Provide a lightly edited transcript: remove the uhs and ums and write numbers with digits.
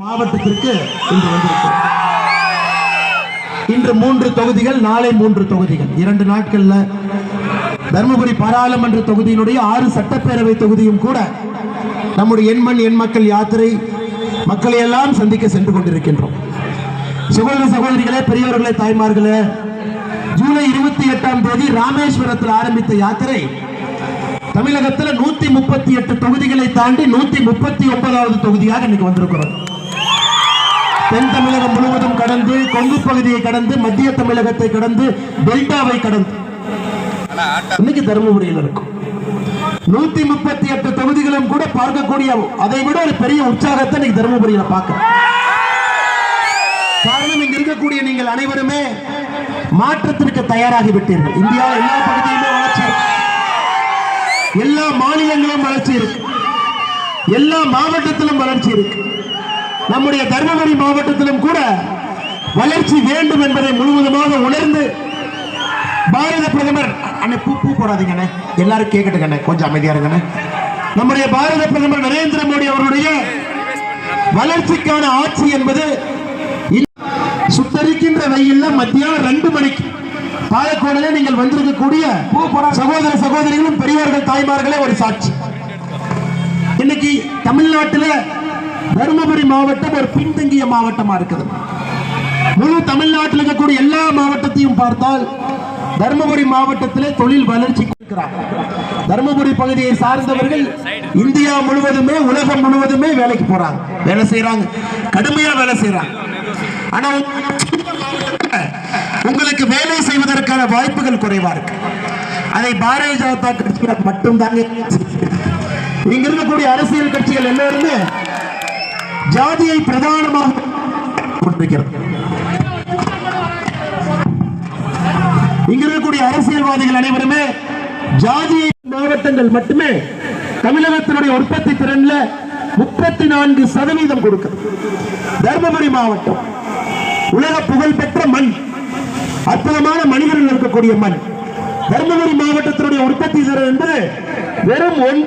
மாவட்டத்திற்கு இன்று வந்திருக்கிறோம். இன்று 3 தொகுதிகள், நாளை 3 தொகுதிகள். 2 நாட்கள்ல தர்மபுரி பாராளுமன்ற தொகுதியினுடைய 6 சட்டப்பேரவை தொகுதியும் கூட நம்முடைய எண்மண் எண் மக்கள் யாத்திரை மக்களை எல்லாம் சந்திக்க சென்று கொண்டிருக்கின்றோம். சகோதர சகோதரிகளே, பெரியவர்களே, தாய்மார்களே, ஜூலை 28ஆம் தேதி ராமேஸ்வரத்தில் ஆரம்பித்த யாத்திரை தமிழகத்தில் 138 தொகுதிகளை தாண்டி 139வது தொகுதியாக இன்னைக்கு வந்திருக்கிறோம். தென் தமிழகம் முழுவதும் கடந்து, கொங்கு பகுதியை கடந்து, மத்திய தமிழகத்தை கடந்து, டெல்டாவை கடந்து இன்னைக்கு தருமபுரியில் இருக்கும். 138 தொகுதிகளும் கூட பார்க்கக்கூடிய அதை விட ஒரு பெரிய உற்சாகத்தை இன்னைக்கு தருமபுரியில பார்க்க. காரணம், இங்க இருக்கக்கூடிய நீங்கள் அனைவருமே மாற்றத்திற்கு தயாராகி விட்டீர்கள். இந்தியாவில் எல்லா பகுதியிலுமே வளர்ச்சி இருக்கு, எல்லா மாநிலங்களும் வளர்ச்சி இருக்கு, எல்லா மாவட்டத்திலும் வளர்ச்சி இருக்கு. நம்முடைய தர்மபுரி மாவட்டத்திலும் கூட வளர்ச்சி வேண்டும் என்பதை முழுவதுமாக உணர்ந்து பாரத பிரதமர் பூ போடாதீங்க, எல்லாரும் கேட்கட்டுங்க, கொஞ்சம் அமைதியா இருங்க. நம்முடைய பாரத பிரதமர் நரேந்திர மோடி அவருடைய வளர்ச்சிக்கான ஆட்சி என்பது சுட்டரிக்கின்ற வெயில்ல மத்தியானம் 2 மணிக்கு பாலக்கோடில் நீங்கள் வந்திருக்கக்கூடிய சகோதர சகோதரிகளும் பெரியவர்கள் தாய்மார்களே ஒரு சாட்சி. இன்னைக்கு தமிழ்நாட்டில் தருமபுரி மாவட்டம் ஒரு பின்தங்கிய மாவட்டமா இருக்குது. முழு தமிழ்நாட்டில் இருக்கக்கூடிய எல்லா மாவட்டத்தையும் பார்த்தால் தருமபுரி மாவட்டத்திலே தொழில் வளர்ச்சி இருக்கிறார். தருமபுரி பகுதியை சார்ந்தவர்கள் இந்தியா முழுவதுமே, உலகம் முழுவதுமே வேலைக்கு போறாங்க, வேலை செய்யறாங்க, கடுமையா வேலை செய்யறாங்க. ஆனா உங்களுக்கு வேலை செய்வதற்கான வாய்ப்புகள் குறைவா இருக்கு. அதை பாரதிய ஜனதா கட்சிகள் மட்டும்தாங்க. இங்க இருக்கக்கூடிய அரசியல் கட்சிகள் எல்லாருமே ஜாதியை பிரதானமாக கொண்டிருக்கிறது. இங்க இருக்கக்கூடிய அரசியல்வாதிகள் அனைவருமே ஜாதியை மாவட்டங்கள் மட்டுமே தமிழகத்தினுடைய உற்பத்தி திறன்ல 34% கொடுக்கிறது. தர்மபுரி மாவட்டம் உலக புகழ் பெற்ற மண், அற்புதமான மனிதர்கள் இருக்கக்கூடிய மண். தர்மபுரி மாவட்டத்தினுடைய உற்பத்தி திறன் என்பது வெறும் 1